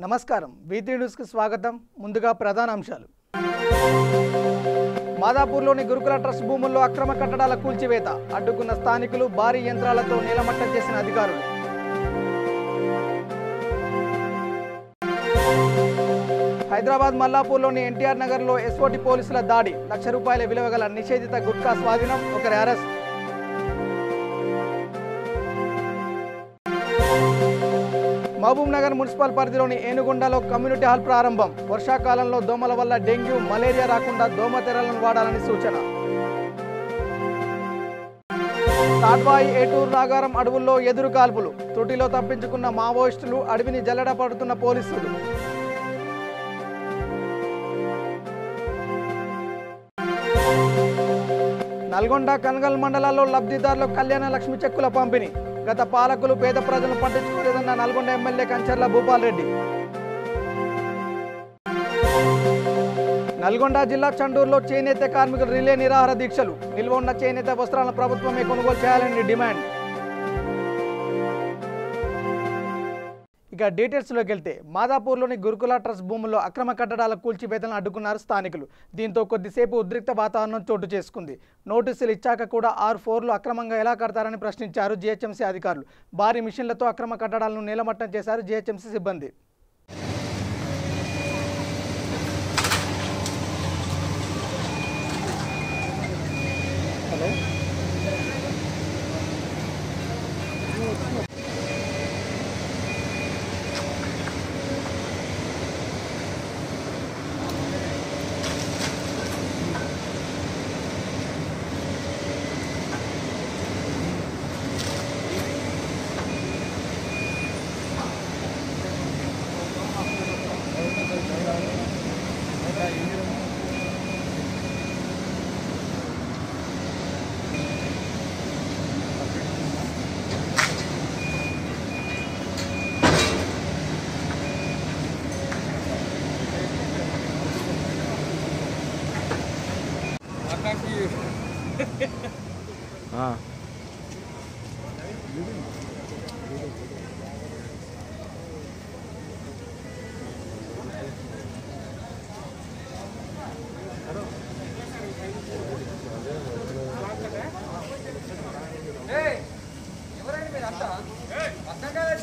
నమస్కారం V3 news కి స్వాగతం ముందుగా ప్రధాన అంశాలు మాదాపూర్లోని గురుకుల ట్రస్ట్ భూముల్లో అక్రమ కట్టడాల కూల్చివేత అడ్డుకున్న స్థానికులు భారీ యంత్రాలతో నీలమట్టం చేసిన అధికారులు హైదరాబాద్ మల్లాపూర్లోని ఎన్టీఆర్ నగర్లో ఎస్ఓటి పోలీసుల దాడి ₹1,00,000 విలువ గల నిషేధిత గుట్కా స్వాధీనం ఒకరి అరెస్ట్ మహబూబ్ నగర్ మున్సిపల్ పరిధిలోని ఏనుగొండలో కమ్యూనిటీ హాల్ ప్రారంభం వర్షాకాలంలో దోమల వల్ల డెంగ్యూ మలేరియా రాకుండా దోమతెరలను వాడాలని సూచన తాడ్వాయి ఏటూరు నాగారం అడవుల్లో ఎదురు కాల్పులు త్రుటిలో తప్పించుకున్న మావోయిస్టులు అడవిని జల్లెడ పడుతున్న పోలీసులు నల్గొండ కనగల్ మండలాల్లో లబ్ధిదారులకు కళ్యాణ లక్ష్మి చెక్కుల పంపిణీ గత పాలకులు పేద ప్రజలను పట్టించుకోలేదన్న నల్గొండ ఎమ్మెల్యే కంచర్ల భూపాల్ రెడ్డి నల్గొండ జిల్లా చండూరులో చేనేత కార్మికులు రిలే నిరాహార దీక్షలు నిల్వ ఉన్న చేనేత వస్త్రాలను ప్రభుత్వమే కొనుగోలు చేయాలని డిమాండ్ ఇక డీటెయిల్స్లోకి వెళ్తే మాదాపూర్లోని గురుకుల ట్రస్ట్ భూముల్లో అక్రమ కట్టడాల కూల్చివేతలను అడ్డుకున్నారు స్థానికులు దీంతో కొద్దిసేపు ఉద్రిక్త వాతావరణం చోటు చేసుకుంది నోటీసులు ఇచ్చాక కూడా 6 ఫ్లోర్లు అక్రమంగా ఎలా కడతారని ప్రశ్నించారు జీహెచ్ఎంసీ అధికారులు భారీ మిషన్లతో అక్రమ కట్టడాలను నీలమట్టం చేశారు జీహెచ్ఎంసీ సిబ్బంది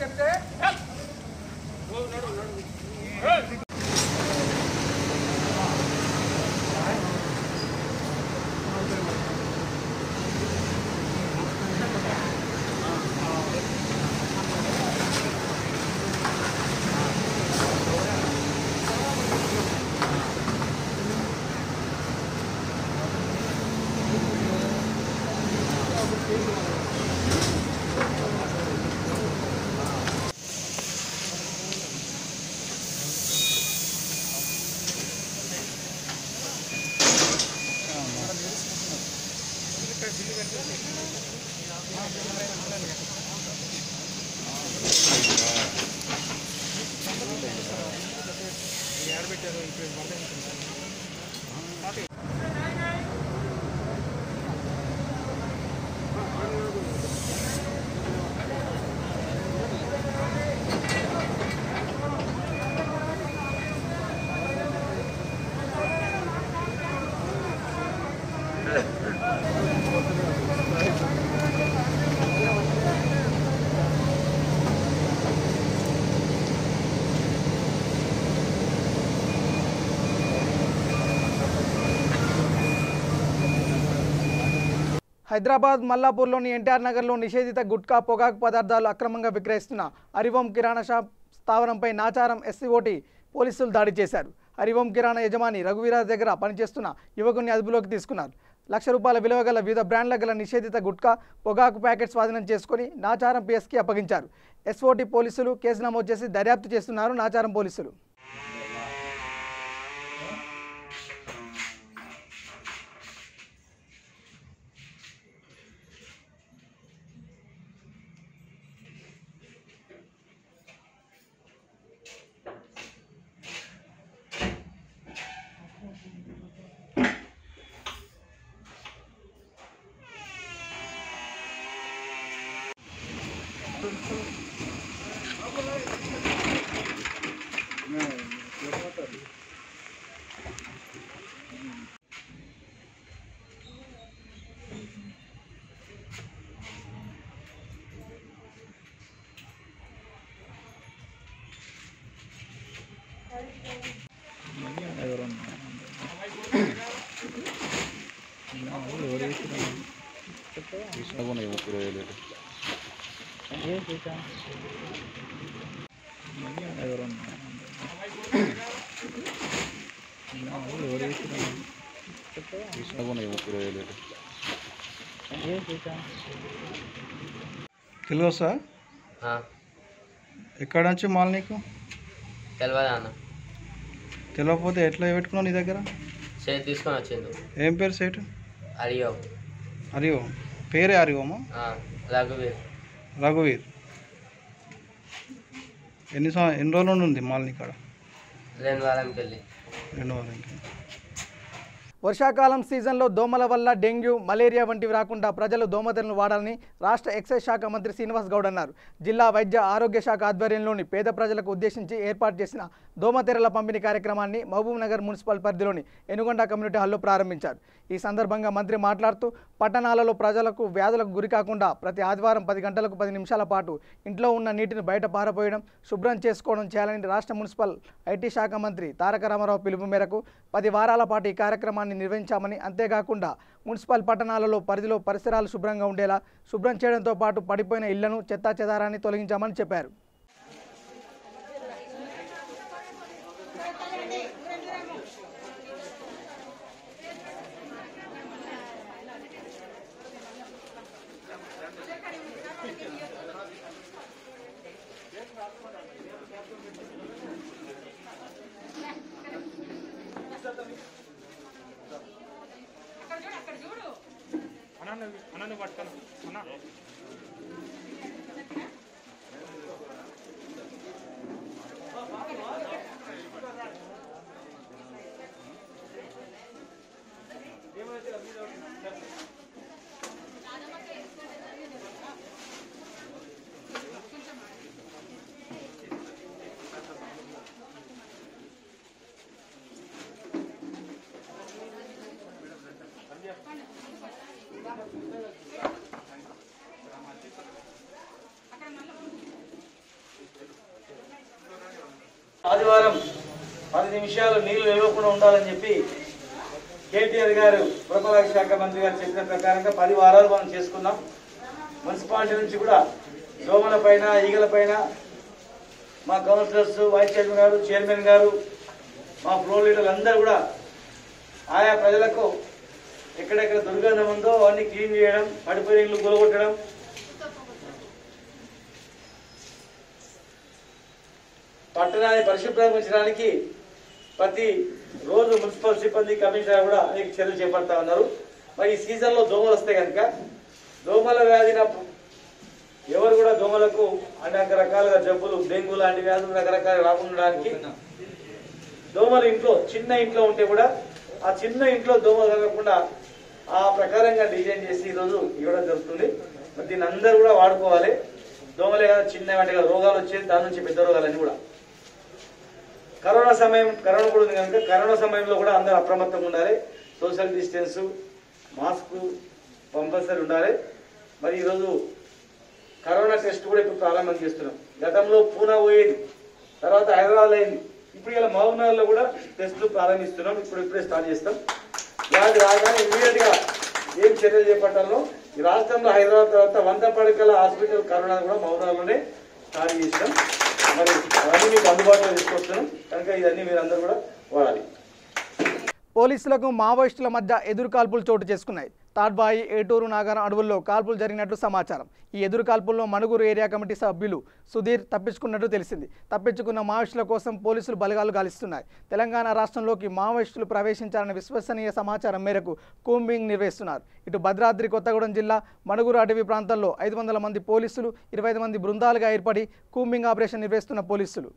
చెప్తే హైదరాబాద్ మల్లాపూర్లోని ఎన్టీఆర్ నగర్లో నిషేధిత గుట్కా పొగాకు పదార్థాలు అక్రమంగా విక్రయిస్తున్న హరిఓం కిరాణా షాప్ స్థావరంపై నాచారం ఎస్సీఓటీ పోలీసులు దాడి చేశారు హరిఓం కిరాణా యజమాని రఘువీరాజ్ దగ్గర పనిచేస్తున్న యువకుని అదుపులోకి తీసుకున్నారు ₹1,00,000 విలువ గల వివిధ బ్రాండ్ల గల నిషేధిత గుట్కా పొగాకు ప్యాకెట్ స్వాధీనం చేసుకుని నాచారం పిఎస్కి అప్పగించారు ఎస్ఓటీ పోలీసులు కేసు నమోదు చేసి దర్యాప్తు చేస్తున్నారు నాచారం పోలీసులు కిలో సార్ ఎక్కడ నుంచి మాల్ నీకు తెలియదు అన్న. తెలియకపోతే ఎట్లా పెట్టుకున్నావు నీ దగ్గర? సేట్ తీసుకొని వచ్చింది. ఏం పేరు సేటు? అడియో. హరిఓ పేరే హరిఓమా? రఘువీర్. రఘువీర్. ఎన్ని రోజుల నుండి ఉంది మాల్ ఇక్కడ? 2 వారానికి వెళ్ళి. 2 వారానికి. వర్షాకాలం సీజన్లో దోమల వల్ల డెంగ్యూ, మలేరియా వంటివి రాకుండా ప్రజలు దోమతెరలను వాడాలని రాష్ట్ర ఎక్సైజ్ శాఖ మంత్రి శ్రీనివాస్ గౌడ్ అన్నారు. జిల్లా వైద్య ఆరోగ్య శాఖ ఆధ్వర్యంలోని పేద ప్రజలకు ఉద్దేశించి ఏర్పాటు చేసిన దోమతెరల పంపిణీ కార్యక్రమాన్ని మహబూబ్ నగర్ మున్సిపల్ పరిధిలోని ఎనుగొండ కమ్యూనిటీ హాల్లో ప్రారంభించారు. ఈ సందర్భంగా మంత్రి మాట్లాడుతూ పట్టణాలలో ప్రజలకు వ్యాధులకు గురికాకుండా ప్రతి ఆదివారం 10 గంటలకు 10 నిమిషాల పాటు ఇంట్లో ఉన్న నీటిని బయట పారపోయడం, శుభ్రం చేసుకోవడం చేయాలని రాష్ట్ర మున్సిపల్ ఐటీ శాఖ మంత్రి తారక రామారావు పిలుపు మేరకు 10 వారాల పాటు ఈ కార్యక్రమాన్ని నిర్వహించామని, అంతేకాకుండా మున్సిపల్ పట్టణాలలో పరిధిలో పరిసరాలు శుభ్రంగా ఉండేలా శుభ్రం చేయడంతో పాటు పడిపోయిన ఇళ్లను, చెత్తాచెదారాన్ని తొలగించామని చెప్పారు. ఆదివారం 10 నిమిషాలు నీళ్లు నిలవకుండా ఉండాలని చెప్పి కేటీఆర్ గారు పురపాలక శాఖ మంత్రి గారు చెప్పిన ప్రకారంగా 10 వారాలు మనం చేసుకున్నాం. మున్సిపాలిటీ నుంచి కూడా దోమల పైన, ఈగల పైన మా కౌన్సిలర్స్, వైస్ చైర్మన్ గారు, చైర్మన్ గారు, మా ఫ్లోర్ లీడర్లు అందరూ కూడా ఆయా ప్రజలకు ఎక్కడెక్కడ దుర్గంధం ఉందో అవన్నీ క్లీన్ చేయడం, పడిపోయిన ఇళ్ళు కూలగొట్టడం, పట్టణాన్ని పరిశుభ్రంగా ఉంచడానికి ప్రతి రోజు మున్సిపల్ సిబ్బంది, కమిషనర్ కూడా అనేక చర్యలు చేపడతా ఉన్నారు. మరి ఈ సీజన్లో దోమలు వస్తాయి కనుక దోమల వ్యాధిన ఎవరు కూడా దోమలకు అనేక రకాలుగా జబ్బులు, డెంగ్యూ లాంటి వ్యాధులు రకరకాలు రాకుండడానికి దోమలు ఇంట్లో, చిన్న ఇంట్లో ఉంటే కూడా ఆ చిన్న ఇంట్లో దోమలు కలగకుండా ఆ ప్రకారంగా డిజైన్ చేసి ఈరోజు ఇవ్వడం జరుగుతుంది. మరి దీన్ని అందరూ కూడా వాడుకోవాలి. దోమలే కదా చిన్న వాటి రోగాలు వచ్చేది, దాని నుంచి పెద్ద రోగాలన్నీ కూడా. కరోనా కూడా ఉంది కనుక కరోనా సమయంలో కూడా అందరూ అప్రమత్తంగా ఉండాలి. సోషల్ డిస్టెన్స్, మాస్క్ కంపల్సరీ ఉండాలి. మరి ఈరోజు కరోనా టెస్ట్ కూడా ఇప్పుడు ప్రారంభం చేస్తున్నాం. గతంలో పూనా పోయేది, తర్వాత హైదరాబాద్ అయింది, ఇప్పుడు ఇలా మహబూబ్నగర్లో కూడా టెస్టులు ప్రారంభిస్తున్నాం. ఇప్పుడే స్టార్ట్ చేస్తాం. వ్యాధి రాగానే ఇమీడియట్ గా ఏం చర్యలు చేపట్టాలో ఈ రాష్ట్రంలో హైదరాబాద్ తర్వాత 100 పడకల హాస్పిటల్ కరోనా కూడా మహబూబ్నగర్లోనే స్టార్ట్ చేస్తాం. మరి అవన్నీ మీకు అందుబాటులో తీసుకొస్తున్నాం కనుక ఇవన్నీ మీరు అందరూ కూడా వాడాలి. పోలీసులకు మావోయిస్టుల మధ్య ఎదురుకాల్పులు చోటు చేసుకున్నాయి. తాడ్బాయి, ఏటూరు, నాగారం అడవుల్లో కాల్పులు జరిగినట్లు సమాచారం. ఈ ఎదురుకాల్పుల్లో మణుగూరు ఏరియా కమిటీ సభ్యులు సుధీర్ తప్పించుకున్నట్టు తెలిసింది. తప్పించుకున్న మావోయిస్టుల కోసం పోలీసులు బలగాలు గాలిస్తున్నాయి. తెలంగాణ రాష్ట్రంలోకి మావోయిస్టులు ప్రవేశించాలన్న విశ్వసనీయ సమాచారం మేరకు కూంబింగ్ నిర్వహిస్తున్నారు. ఇటు భద్రాద్రి కొత్తగూడెం జిల్లా మణుగూరు అటవీ ప్రాంతంలో 500 మంది పోలీసులు, 25 మంది బృందాలుగా ఏర్పడి కూంబింగ్ ఆపరేషన్ నిర్వహిస్తున్న పోలీసులు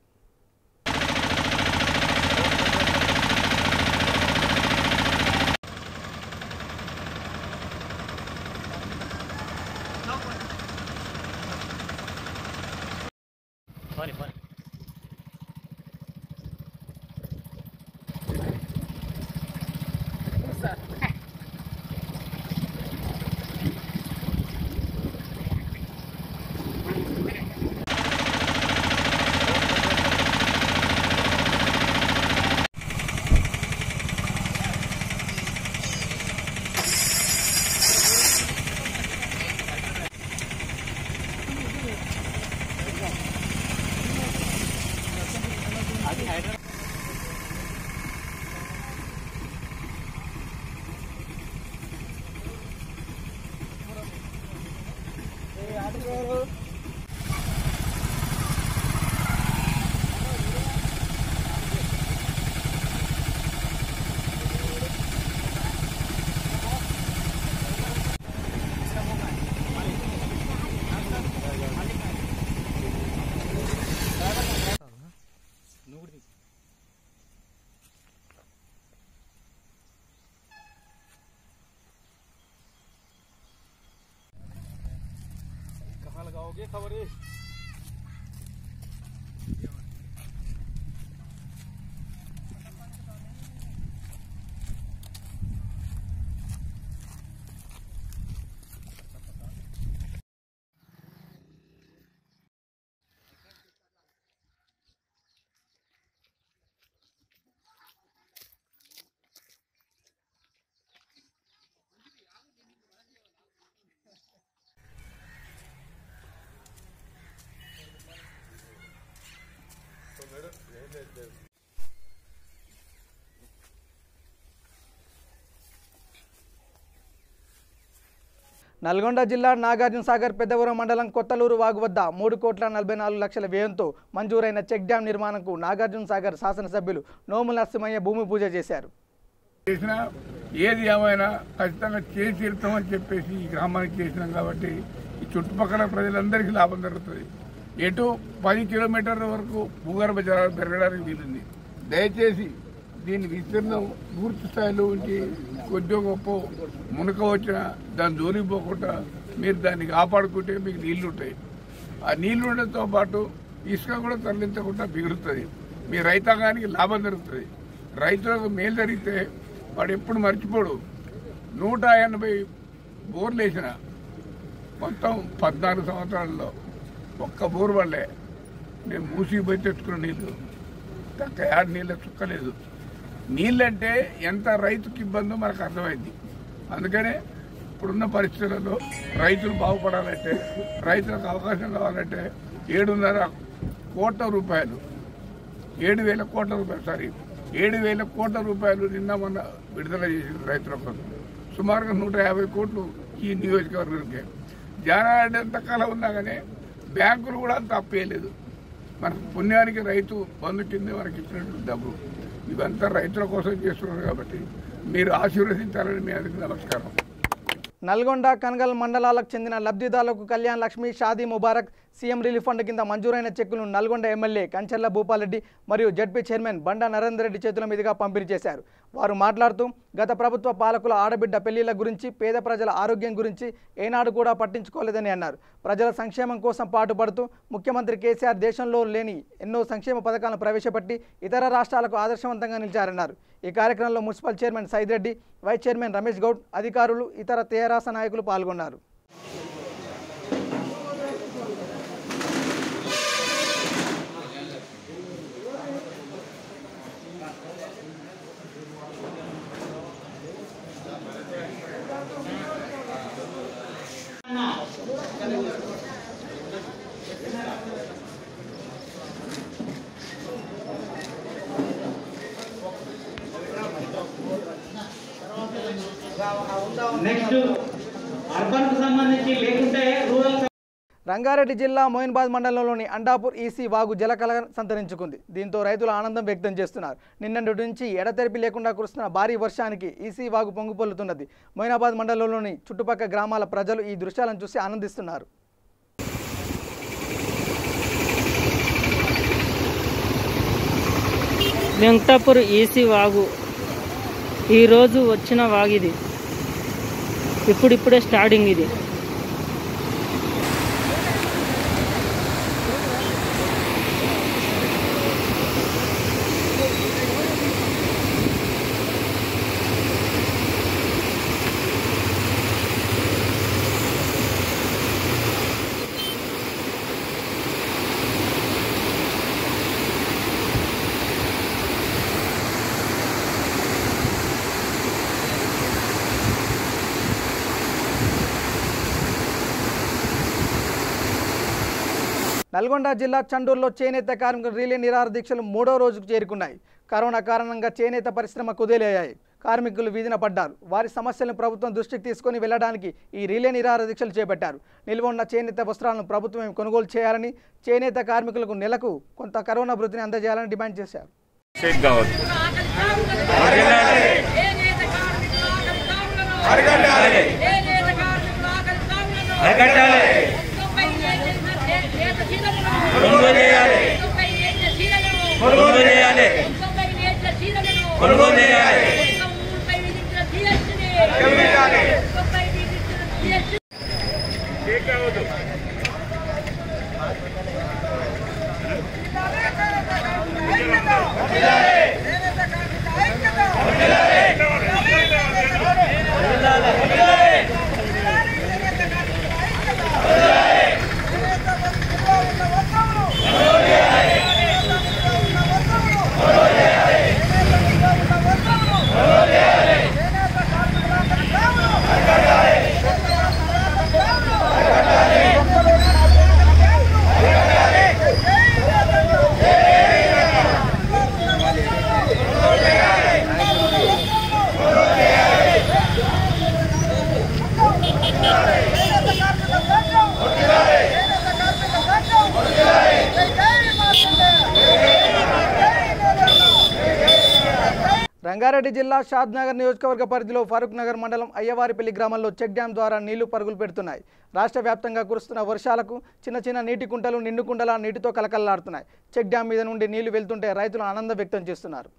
कहाँ लगाओगे खबर है? నల్గొండ జిల్లా నాగార్జున సాగర్ పెద్దవరం మండలం కొత్తలూరు వాగు వద్ద 3,44,00,000 వ్యయంతో మంజూరైన చెక్ డ్యాం నిర్మాణంకు నాగార్జున సాగర్ శాసనసభ్యులు నోముల నరసింహయ్య భూమి పూజ చేశారు. ఏది ఏమైనా ఖచ్చితంగా చేసి తీరుతామని చెప్పేసి ఈ గ్రామానికి చేసినాం కాబట్టి ఈ చుట్టుపక్కల ప్రజలందరికీ లాభం జరుగుతుంది. ఎటు 10 కిలోమీటర్ల వరకు భూగర్భ జలాలు పెరగడానికి వీలుంది. దయచేసి దీని విస్తీర్ణం పూర్తి స్థాయిలో ఉంచి కొద్దిగా గొప్ప మునక వచ్చినా దాన్ని జోలిపోకుండా మీరు దాన్ని కాపాడుకుంటే మీకు నీళ్లు ఉంటాయి. ఆ నీళ్లు ఉండడంతో పాటు ఇసుక కూడా తరలించకుండా మిగులుతుంది. మీ రైతాంగానికి లాభం జరుగుతుంది. రైతులకు మేలు జరిగితే వాడు ఎప్పుడు మర్చిపోడు. 180 బోర్లు వేసిన మొత్తం 14 సంవత్సరాల్లో ఒక్క బోర్ వల్లే నేను మూసిపోయి తెచ్చుకున్న నీళ్లు తక్క యాడ్ నీళ్ళ చుక్కలేదు. నీళ్ళంటే ఎంత రైతుకి ఇబ్బందో మనకు అర్థమైంది. అందుకనే ఇప్పుడున్న పరిస్థితులలో రైతులు బాగుపడాలంటే, రైతులకు అవకాశం కావాలంటే 7,500 కోట్ల రూపాయలు 7,000 కోట్ల రూపాయలు 7,000 కోట్ల రూపాయలు నిన్న మొన్న విడుదల చేసిన రైతుల కోసం. సుమారుగా 150 కోట్లు ఈ నియోజకవర్గానికి. జనారెడ్డి ఎంతకాలం ఉన్నా కానీ బ్యాంకులు కూడా అంత అప్పేయలేదు. మన పుణ్యానికి రైతు బంధు కింద మనకి ఇచ్చినట్టు డబ్బు ఇవంతా రైతుల కోసం చేస్తున్నారు కాబట్టి మీరు ఆశీర్వదించాలని మీ అందరికీ నమస్కారం. నల్గొండ కనగల్ మండలాలకు చెందిన లబ్ధిదారులకు Kalyan Lakshmi Shaadi Mubarak CM relief fund కింద మంజూరైన చెక్కులను నల్గొండ ఎమ్మెల్యే కంచర్ల భూపాలరెడ్డి మరియు జడ్పీ చైర్మన్ బండా నరేందర్ రెడ్డి చేతుల మీదుగా పంపిణీ చేశారు. వారు మాట్లాడుతూ గత ప్రభుత్వ పాలకుల ఆడబిడ్డ పెళ్లిళ్ల గురించి, పేద ప్రజల ఆరోగ్యం గురించి ఏనాడు కూడా పట్టించుకోలేదని అన్నారు. ప్రజల సంక్షేమం కోసం పాటుపడుతూ ముఖ్యమంత్రి కేసీఆర్ దేశంలో లేని ఎన్నో సంక్షేమ పథకాలను ప్రవేశపెట్టి ఇతర రాష్ట్రాలకు ఆదర్శవంతంగా నిలిచారన్నారు. ఈ కార్యక్రమంలో municipal chairman Said Reddy, vice chairman Ramesh Goud, అధికారులు, ఇతర తెరాస నాయకులు పాల్గొన్నారు. రంగారెడ్డి జిల్లా మోయిన్బాద్ మండలంలోని అండాపూర్ ఈసీ వాగు జలకళ సంతరించుకుంది. దీంతో రైతులు ఆనందం వ్యక్తం చేస్తున్నారు. నిన్నటి నుంచి ఎడతెరిపి లేకుండా కురుస్తున్న భారీ వర్షానికి ఈసీ వాగు పొంగిపొల్లుతున్నది. మోయినాబాద్ మండలంలోని చుట్టుపక్కల గ్రామాల ప్రజలు ఈ దృశ్యాలను చూసి ఆనందిస్తున్నారు. వెంకటాపూర్ ఈసీ వాగు ఈరోజు వచ్చిన వాగిది. ఇప్పుడిప్పుడే స్టార్టింగ్ ఇది. నల్గొండ జిల్లా చండూరులో చేనేత కార్మికుల రిలే నిరాహార దీక్షలు 3వ రోజుకు చేరుకున్నాయి. కరోనా కారణంగా చేనేత పరిశ్రమ కుదేలయ్యాయి. కార్మికులు వీధిన పడ్డారు. వారి సమస్యలను ప్రభుత్వం దృష్టికి తీసుకొని వెళ్లడానికి ఈ రిలే నిరాహార దీక్షలు చేపట్టారు. నిల్వ ఉన్న చేనేత వస్త్రాలను ప్రభుత్వం కొనుగోలు చేయాలని, చేనేత కార్మికులకు నెలకు కొంత కరోనా భృతిని అందజేయాలని డిమాండ్ చేశారు. కొనుగోలు చేయాలి. కొనుగోలు చేయాలి. రంగారెడ్డి జిల్లా షాద్నగర్ నియోజకవర్గ పరిధిలో ఫరూక్ నగర్ మండలం అయ్యవారిపల్లి గ్రామంలో చెక్ డ్యాం ద్వారా నీళ్లు పరుగులు పెడుతున్నాయి. రాష్ట్ర వ్యాప్తంగా కురుస్తున్న వర్షాలకు చిన్న చిన్న నీటి కుంటలు నిండు కుండలా నీటితో కలకలలాడుతున్నాయి. చెక్ డ్యాం మీద నుండి నీళ్లు వెళ్తుంటే రైతులు ఆనందం వ్యక్తం చేస్తున్నారు.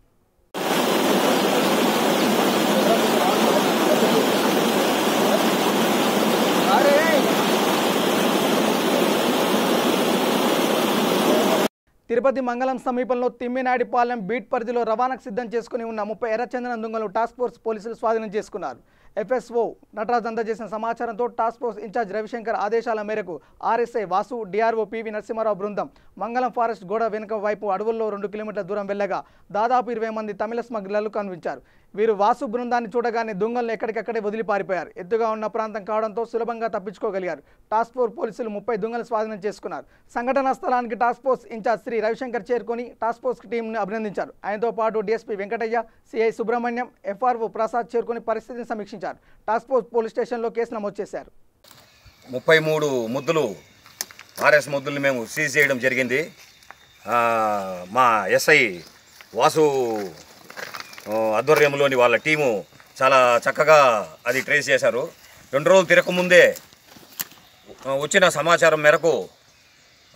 తిరుపతి మంగళం సమీపంలో తిమ్మినాయుడిపాలెం బీట్ పరిధిలో రవాణాకు సిద్ధం చేసుకుని ఉన్న 30 ఎర్రచందనం దుంగలు టాస్క్ ఫోర్స్ పోలీసులు స్వాధీనం చేసుకున్నారు. FSO నటరాజ్ అందజేసిన సమాచారంతో టాస్క్ ఫోర్స్ ఇన్ఛార్జ్ రవిశంకర్ ఆదేశాల మేరకు RSI Vasu, DRO PV Narasimha Rao బృందం మంగళం ఫారెస్ట్ గోడ వెనుక వైపు అడవుల్లో 2 కిలోమీటర్ల దూరం వెళ్ళగా దాదాపు 20 మంది తమిళ స్మగ్లర్లు కనిపించారు. వీరు వాసు బృందాన్ని చూడగానే దొంగలను ఎక్కడికక్కడే వదిలి పారిపోయారు. ఎత్తుగా ఉన్న ప్రాంతం కావడంతో సులభంగా తప్పించుకోగలిగారు. టాస్క్ ఫోర్స్ పోలీసులు 30 దొంగలు స్వాధీనం చేసుకున్నారు. సంఘటనా స్థలానికి task force incharge Shri Ravishankar చేరుకొని టాస్క్ ఫోర్స్ టీంను అభినందించారు. ఆయనతో పాటు DSP Venkataiah, CI Subrahmanyam, FRO Prasad చేరుకొని పరిస్థితిని సమీక్షించారు. టాస్క్ ఫోర్స్ పోలీస్ స్టేషన్లో కేసు నమోదు చేశారు. 33 ముద్దులు RS ముద్దులు మేము సీజ్ చేయడం జరిగింది. మా SI వాసు ఆధ్వర్యంలోని వాళ్ళ టీము చాలా చక్కగా అది ట్రేస్ చేశారు. 2 రోజులు తిరగకముందే వచ్చిన సమాచారం మేరకు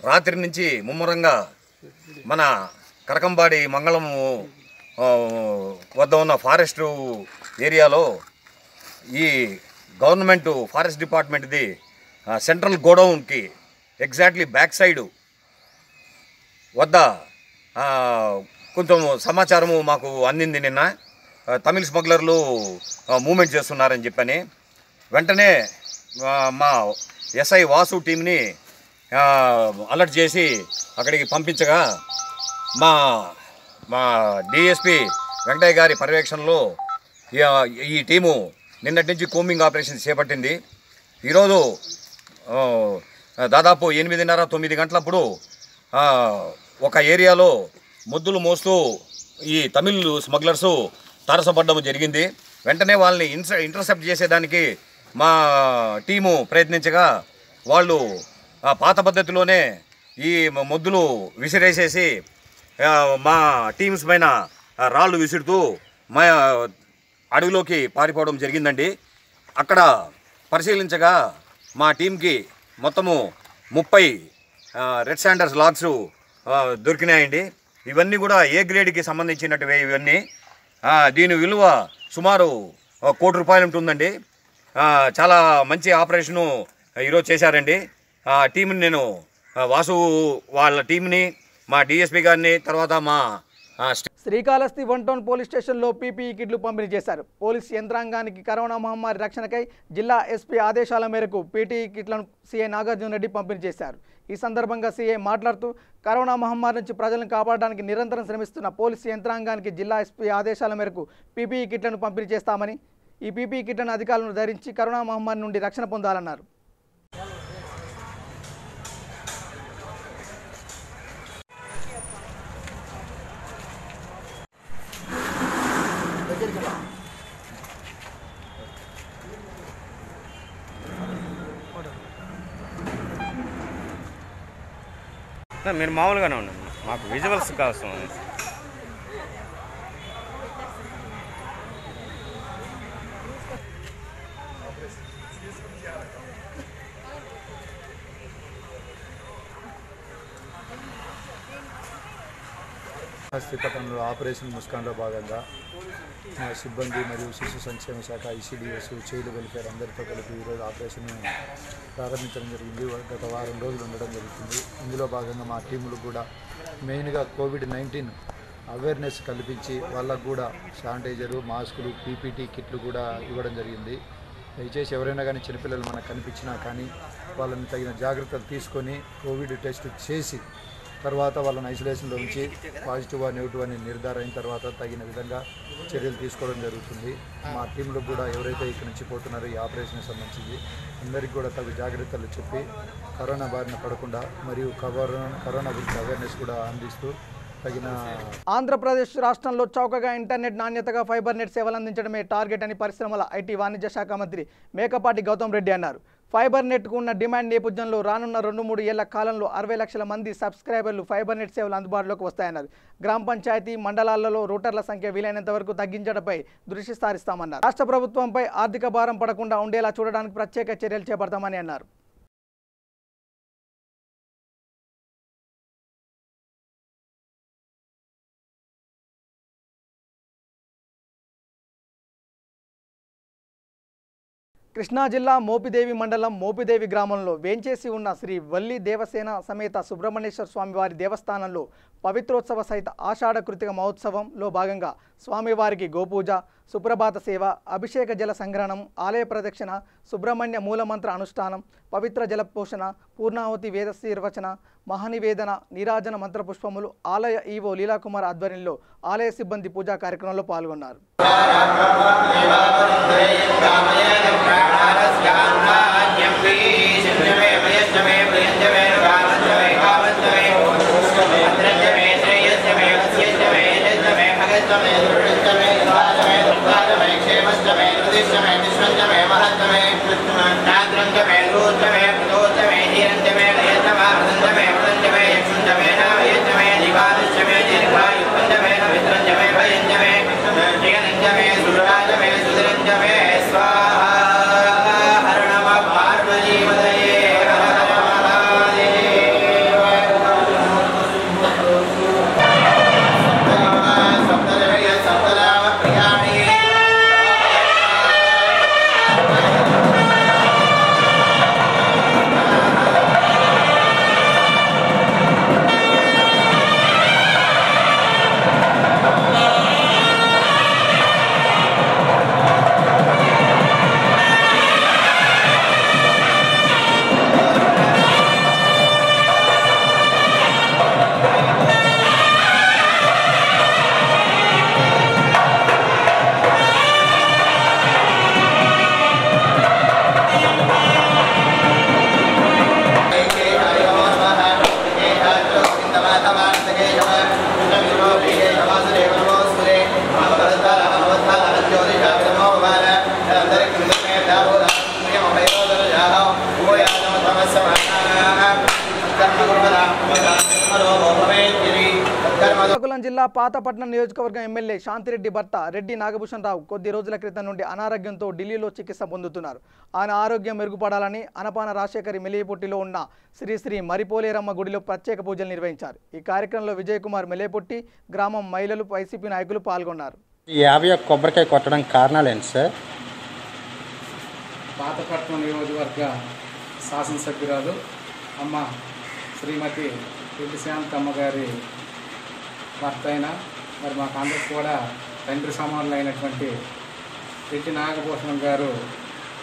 రాత్రి నుంచి ముమ్మరంగా మన కరకంబాడి మంగళం వద్ద ఉన్న ఫారెస్ట్ ఏరియాలో ఈ గవర్నమెంట్ ఫారెస్ట్ డిపార్ట్మెంట్ది సెంట్రల్ గోడౌన్కి ఎగ్జాక్ట్లీ బ్యాక్ సైడు వద్ద కొంచెం సమాచారము మాకు అందింది. నిన్న తమిళ స్మగ్లర్లు మూమెంట్ చేస్తున్నారని చెప్పని వెంటనే మా SI వాసు టీంని అలర్ట్ చేసి అక్కడికి పంపించగా మా DSP వెంకటయ్య గారి పర్యవేక్షణలో ఈ టీము నిన్నటి నుంచి కోంబింగ్ ఆపరేషన్ చేపట్టింది. ఈరోజు దాదాపు 8:30-9 గంటలప్పుడు ఒక ఏరియాలో ముద్దులు మోస్తూ ఈ తమిళ్ స్మగ్లర్సు తారసపడడం జరిగింది. వెంటనే వాళ్ళని ఇంటర్సెప్ట్ చేసేదానికి మా టీము ప్రయత్నించగా వాళ్ళు పాత పద్ధతిలోనే ఈ ముద్దులు విసిరేసేసి మా టీమ్స్ పైన రాళ్ళు విసురుతూ మా అడవిలోకి పారిపోవడం జరిగిందండి. అక్కడ పరిశీలించగా మా టీంకి మొత్తము 30 రెడ్ శాండర్స్ లాగ్స్ దొరికినాయండి. ఇవన్నీ కూడా A గ్రేడ్కి సంబంధించినట్టువే ఇవన్నీ. దీని విలువ సుమారు ₹1 కోటి ఉంటుందండి. చాలా మంచి ఆపరేషను ఈరోజు చేశారండి. టీంని నేను వాసు వాళ్ళ టీంని, మా DSP గారిని, తర్వాత మా శ్రీకాళహస్తి 1 టౌన్ పోలీస్ స్టేషన్లో PPE కిట్లు పంపిణీ చేశారు. పోలీస్ యంత్రాంగానికి కరోనా మహమ్మారి రక్షణకై జిల్లా SP ఆదేశాల మేరకు PPE కిట్లను CI నాగార్జున రెడ్డి పంపిణీ చేశారు. ఈ సందర్భంగా CI మాట్లాడుతూ కరోనా మహమ్మారి నుంచి ప్రజలను కాపాడడానికి నిరంతరం శ్రమిస్తున్న పోలీసు యంత్రాంగానికి జిల్లా SP ఆదేశాల మేరకు PPE కిట్లను పంపిణీ చేస్తామని, ఈ PPE కిట్లను అధికారులను ధరించి కరోనా మహమ్మారి నుండి రక్షణ పొందాలన్నారు. మీరు మామూలుగానే ఉండండి, మాకు విజువల్స్ కోసం. శ్రీకాళహస్తి పట్టణంలో ఆపరేషన్ ముస్కాన్లో భాగంగా మా సిబ్బంది మరియు శిశు సంక్షేమ శాఖ ICDS చైల్డ్ వెల్ఫేర్ అందరితో కలిపి ఈరోజు ఆపరేషన్ ప్రారంభించడం జరిగింది. గత వారం రోజులు ఉండడం జరుగుతుంది. ఇందులో భాగంగా మా టీములు కూడా మెయిన్గా COVID-19 అవేర్నెస్ కల్పించి వాళ్ళకు కూడా శానిటైజరు, మాస్కులు, PPT కిట్లు కూడా ఇవ్వడం జరిగింది. దయచేసి ఎవరైనా కానీ చిన్నపిల్లలు మనకు కనిపించినా కానీ వాళ్ళని తగిన జాగ్రత్తలు తీసుకొని కోవిడ్ టెస్ట్ చేసి తర్వాత వాళ్ళని ఐసోలేషన్లో ఉంచి పాజిటివ్ నెగిటివ్ అని నిర్ధారణ అయిన తర్వాత తగిన విధంగా చర్యలు తీసుకోవడం జరుగుతుంది. మా టీంలో కూడా ఎవరైతే ఇక్కడి నుంచి పోతున్నారో ఈ ఆపరేషన్కి సంబంధించి అందరికీ కూడా తగు జాగ్రత్తలు చెప్పి కరోనా బారిన పడకుండా మరియు కరోనా గురించి అవేర్నెస్ కూడా అందిస్తూ తగిన. ఆంధ్రప్రదేశ్ రాష్ట్రంలో చౌకగా ఇంటర్నెట్ నాణ్యతగా ఫైబర్ నెట్ సేవలు అందించడమే టార్గెట్ అని పరిశ్రమల IT వాణిజ్య శాఖ మంత్రి మేకపాటి గౌతమ్ రెడ్డి అన్నారు. ఫైబర్ నెట్కు ఉన్న డిమాండ్ నేపథ్యంలో రానున్న 2-3 ఏళ్ల కాలంలో 60 లక్షల మంది సబ్స్క్రైబర్లు ఫైబర్ నెట్ సేవలు అందుబాటులోకి వస్తాయన్నారు. గ్రామ పంచాయతీ మండలాలలో రూటర్ల సంఖ్య వీలైనంత వరకు తగ్గించడంపై దృష్టి సారిస్తామన్నారు. రాష్ట్ర ప్రభుత్వంపై ఆర్థిక భారం పడకుండా ఉండేలా చూడడానికి ప్రత్యేక చర్యలు చేపడతామని అన్నారు. కృష్ణా జిల్లా మోపిదేవి మండలం మోపిదేవి గ్రామంలో వేంచేసి ఉన్న శ్రీ వల్లి దేవసేన సమేత సుబ్రహ్మణ్యేశ్వర స్వామివారి దేవస్థానంలో పవిత్రోత్సవ సహిత ఆషాఢ కృతిక మహోత్సవంలో భాగంగా స్వామివారికి గోపూజ, సుప్రభాత సేవ, అభిషేక జల సంగ్రహణం, ఆలయ ప్రదక్షిణ, సుబ్రహ్మణ్య మూలమంత్ర అనుష్ఠానం, పవిత్ర జల పోషణ, పూర్ణాహుతి వేదశీర్వచన, మహానివేదన, నీరాజన మంత్రపుష్పములు ఆలయ ఈవో లీలాకుమార్ ఆధ్వర్యంలో ఆలయ సిబ్బంది పూజా కార్యక్రమంలో పాల్గొన్నారు. శ్రీకాకుళం జిల్లా పాతపట్నం నియోజకవర్గం ఎమ్మెల్యే శాంతిరెడ్డి భర్త రెడ్డి నాగభూషణ్ రావు కొద్ది రోజుల క్రితం నుండి అనారోగ్యంతో ఢిల్లీలో చికిత్స పొందుతున్నారు. ఆయన ఆరోగ్యం మెరుగుపడాలని అనపాన రాజశేఖరి మెలియపొట్టిలో ఉన్న శ్రీ మరిపోలేరమ్మ గుడిలో ప్రత్యేక పూజలు నిర్వహించారు. ఈ కార్యక్రమంలో విజయ్ కుమార్ మెలియపొట్టి, గ్రామం మహిళలు, వైసీపీ నాయకులు పాల్గొన్నారు. 50 కొబ్బరికాయ కొట్టడం కారణాలేంటి సార్? పాతపట్నం నియోజకవర్గ శాసనసభ్యురాలు అమ్మ శ్రీమతి రెడ్డి శాంతమ్మ గారి భర్త అయిన మరి మాకందరికి కూడా తండ్రి సమానులు అయినటువంటి రెడ్డి నాగభూషణం గారు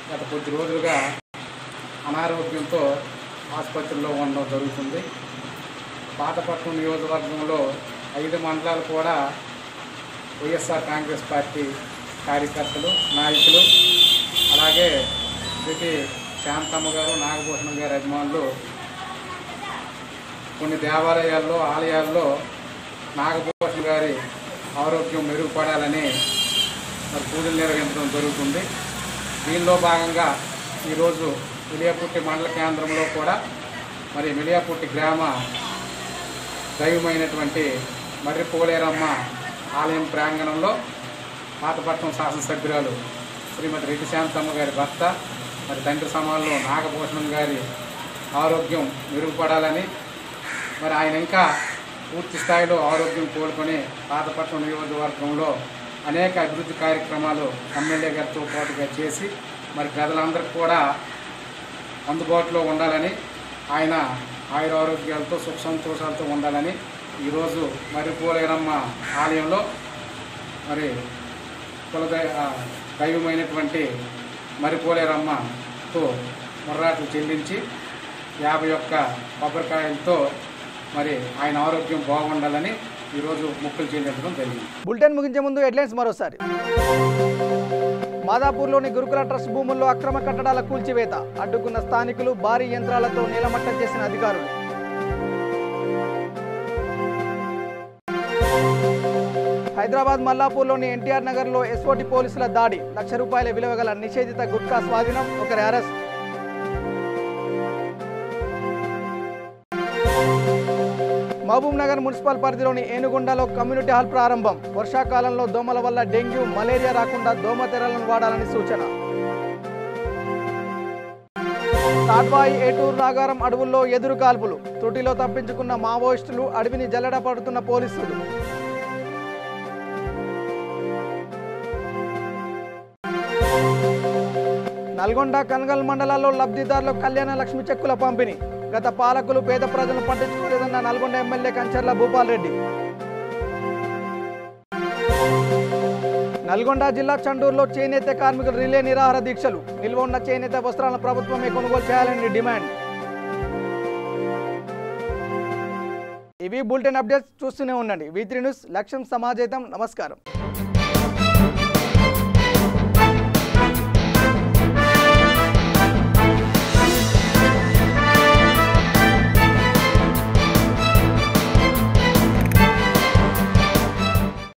గత కొద్ది రోజులుగా అనారోగ్యంతో ఆసుపత్రిలో ఉండడం జరుగుతుంది. పాతపట్నం నియోజకవర్గంలో 5 మండలాలు కూడా వైఎస్ఆర్ కాంగ్రెస్ పార్టీ కార్యకర్తలు, నాయకులు, అలాగే రెడ్డి శాంతమ్మ గారు, నాగభూషణం గారి అభిమానులు కొన్ని దేవాలయాల్లో, ఆలయాల్లో నాగభూషణం గారి ఆరోగ్యం మెరుగుపడాలని మరి పూజలు నిర్వహించడం జరుగుతుంది. దీనిలో భాగంగా ఈరోజు మెలియపుట్టి మండల కేంద్రంలో కూడా మరి మెలియపుట్టి గ్రామ దైవమైనటువంటి మర్రిపోలేరమ్మ ఆలయం ప్రాంగణంలో పాతపట్నం శాసనసభ్యురాలు శ్రీమతి రెడ్డి శాంతమ్మ గారి భర్త మరి తండ్రి సమానులు నాగభూషణం గారి ఆరోగ్యం మెరుగుపడాలని మరి ఆయన ఇంకా పూర్తి స్థాయిలో ఆరోగ్యం కోలుకొని పాతపట్నం నియోజకవర్గంలో అనేక అభివృద్ధి కార్యక్రమాలు ఎమ్మెల్యే గారితో పాటుగా చేసి మరి ప్రజలందరికీ కూడా అందుబాటులో ఉండాలని ఆయన ఆయురారోగ్యాలతో సుఖ సంతోషాలతో ఉండాలని ఈరోజు మరి పోలేరమ్మ ఆలయంలో మరి దైవమైనటువంటి మరిపోలేరమ్మతో ముర్రాట్లు చెల్లించి 51 కొబ్బరికాయలతో మరి ఆయన ఆరోగ్యం బాగుండాలని ఈరోజు మొక్కులు చెల్లించడం జరిగింది. బులెటిన్ ముగించే ముందు హెడ్లైన్స్ మరోసారి. మాదాపూర్లోని గురుకుల ట్రస్ట్ భూముల్లో అక్రమ కట్టడాల కూల్చివేత, అడ్డుకున్న స్థానికులు భారీ యంత్రాలతో నీలమట్టం చేసిన అధికారులు. హైదరాబాద్ మల్లాపూర్లోని ఎన్టీఆర్ నగర్లో ఎస్ఓటి పోలీసుల దాడి, ₹1,00,000 విలువ గల నిషేధిత గుట్కా స్వాధీనం, ఒకరి అరెస్ట్. మహబూబ్ నగర్ మున్సిపల్ పరిధిలోని ఏనుగుండలో కమ్యూనిటీ హాల్ ప్రారంభం, వర్షాకాలంలో దోమల వల్ల డెంగ్యూ మలేరియా రాకుండా దోమతెరలను వాడాలని సూచన. తాడ్వాయి ఏటూరు నాగారం అడవుల్లో ఎదురు కాల్పులు, త్రుటిలో తప్పించుకున్న మావోయిస్టులు, అడవిని జల్లెడ పడుతున్న పోలీసులు. నల్గొండ కనగల్ మండలాల్లో లబ్ధిదారులకు కళ్యాణ లక్ష్మి చెక్కుల పంపిణీ, గత పాలకులు పేద ప్రజలను పట్టించుకోలేదన్న నల్గొండ ఎమ్మెల్యే కంచర్ల భూపాల్ రెడ్డి. నల్గొండ జిల్లా చండూరులో చేనేత కార్మికులు రిలే నిరాహార దీక్షలు, నిల్వ ఉన్న చేనేత వస్త్రాలను ప్రభుత్వమే కొనుగోలు చేయాలని డిమాండ్. ఇవి బులెటిన్ అప్డేట్స్. చూస్తూనే ఉండండి V3 న్యూస్. లక్ష్యం సమాజేతం. నమస్కారం.